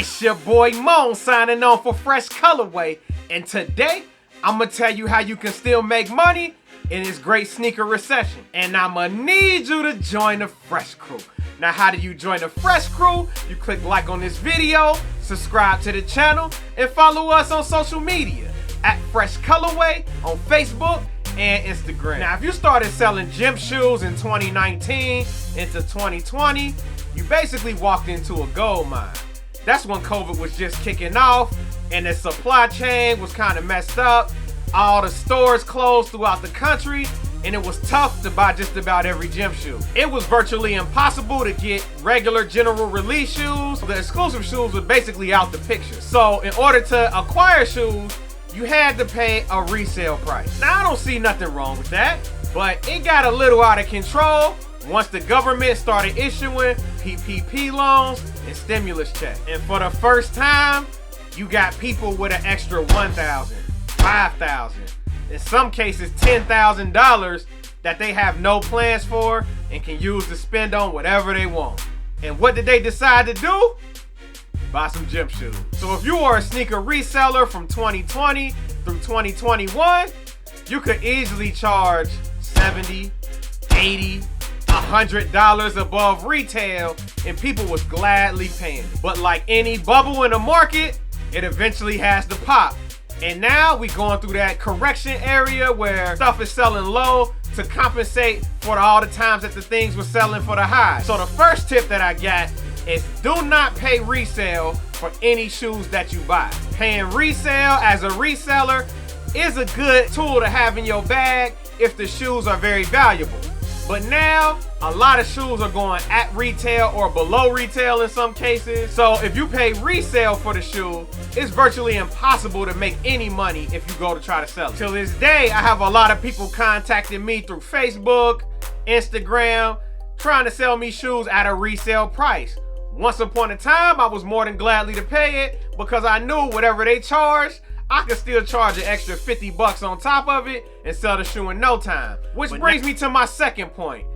It's your boy Moan signing on for Fresh Colorway, and today I'm gonna tell you how you can still make money in this great sneaker recession. And I'm gonna need you to join the Fresh Crew. Now, how do you join the Fresh Crew? You click like on this video, subscribe to the channel, and follow us on social media at Fresh Colorway on Facebook and Instagram. Now, if you started selling gym shoes in 2019 into 2020, you basically walked into a gold mine. That's when COVID was just kicking off and the supply chain was kind of messed up. All the stores closed throughout the country and it was tough to buy just about every gym shoe. It was virtually impossible to get regular general release shoes. The exclusive shoes were basically out the picture. So in order to acquire shoes, you had to pay a resale price. Now, I don't see nothing wrong with that, but it got a little out of control once the government started issuing PPP loans and stimulus checks. And for the first time, you got people with an extra $1,000, $5,000, in some cases $10,000 that they have no plans for and can use to spend on whatever they want. And what did they decide to do? Buy some gym shoes. So if you are a sneaker reseller from 2020 through 2021, you could easily charge $70, $80, $100 above retail, and people was gladly paying it. But like any bubble in the market, it eventually has to pop. And now we going through that correction area where stuff is selling low to compensate for all the times that the things were selling for the high. So the first tip that I got is do not pay resale for any shoes that you buy. Paying resale as a reseller is a good tool to have in your bag if the shoes are very valuable. But now, a lot of shoes are going at retail or below retail in some cases. So if you pay resale for the shoe, it's virtually impossible to make any money if you go to try to sell it. Till this day, I have a lot of people contacting me through Facebook, Instagram, trying to sell me shoes at a resale price. Once upon a time, I was more than gladly to pay it because I knew whatever they charged, I could still charge an extra 50 bucks on top of it and sell the shoe in no time. Which brings me to my second point.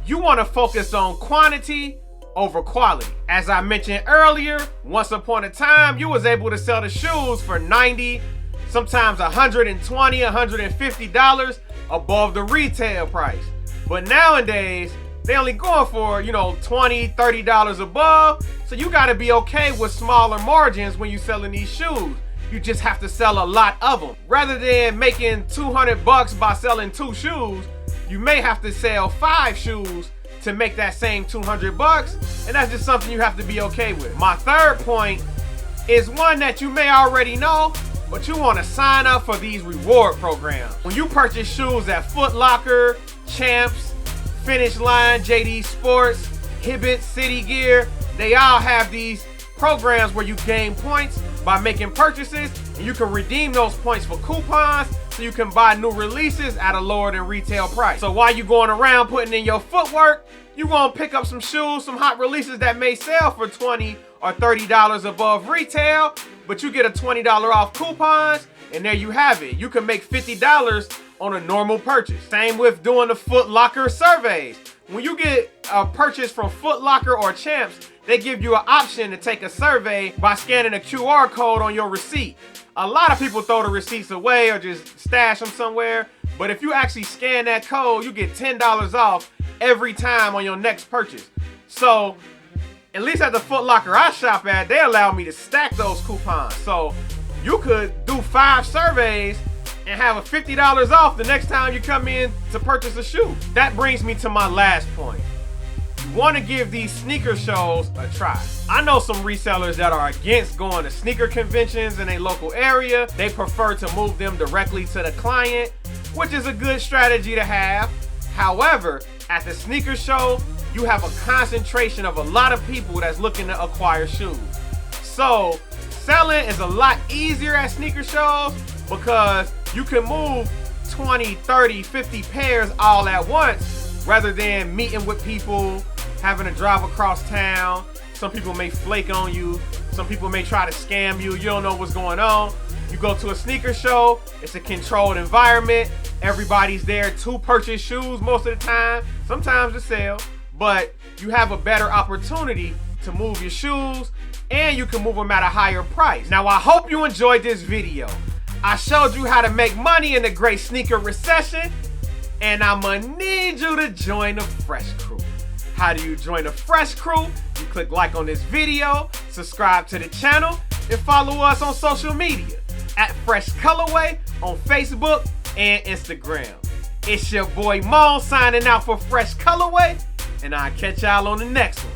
You want to focus on quantity over quality. As I mentioned earlier, once upon a time, you was able to sell the shoes for $90, sometimes $120, $150 above the retail price. But nowadays, they only going for, $20, $30 above. So you gotta be okay with smaller margins when you selling these shoes. You just have to sell a lot of them. Rather than making 200 bucks by selling 2 shoes, you may have to sell 5 shoes to make that same 200 bucks. And that's just something you have to be okay with. My third point is one that you may already know, but you wanna sign up for these reward programs. When you purchase shoes at Foot Locker, Champs, Finish Line, JD Sports, Hibbett, City Gear, they all have these programs where you gain points by making purchases, and you can redeem those points for coupons so you can buy new releases at a lower than retail price. So while you going around putting in your footwork, you gonna pick up some shoes, some hot releases that may sell for $20 or $30 above retail, but you get a $20 off coupons, and there you have it. You can make $50 on a normal purchase. Same with doing the Foot Locker surveys. When you get a purchase from Foot Locker or Champs, they give you an option to take a survey by scanning a QR code on your receipt. A lot of people throw the receipts away or just stash them somewhere, but if you actually scan that code, you get $10 off every time on your next purchase. So, at least at the Foot Locker I shop at, they allow me to stack those coupons. So, you could do 5 surveys and have a $50 off the next time you come in to purchase a shoe. That brings me to my last point. You want to give these sneaker shows a try. I know some resellers that are against going to sneaker conventions in a local area. They prefer to move them directly to the client, which is a good strategy to have. However, at the sneaker show, you have a concentration of a lot of people that's looking to acquire shoes. So, selling is a lot easier at sneaker shows because you can move 20, 30, 50 pairs all at once rather than meeting with people, having to drive across town. Some people may flake on you. Some people may try to scam you. You don't know what's going on. You go to a sneaker show, it's a controlled environment. Everybody's there to purchase shoes most of the time, sometimes to sell, but you have a better opportunity to move your shoes and you can move them at a higher price. Now, I hope you enjoyed this video. I showed you how to make money in the great sneaker recession, and I'ma need you to join the Fresh Crew. How do you join the Fresh Crew? You click like on this video, subscribe to the channel, and follow us on social media at Fresh Colorway on Facebook and Instagram. It's your boy Mo signing out for Fresh Colorway, and I'll catch y'all on the next one.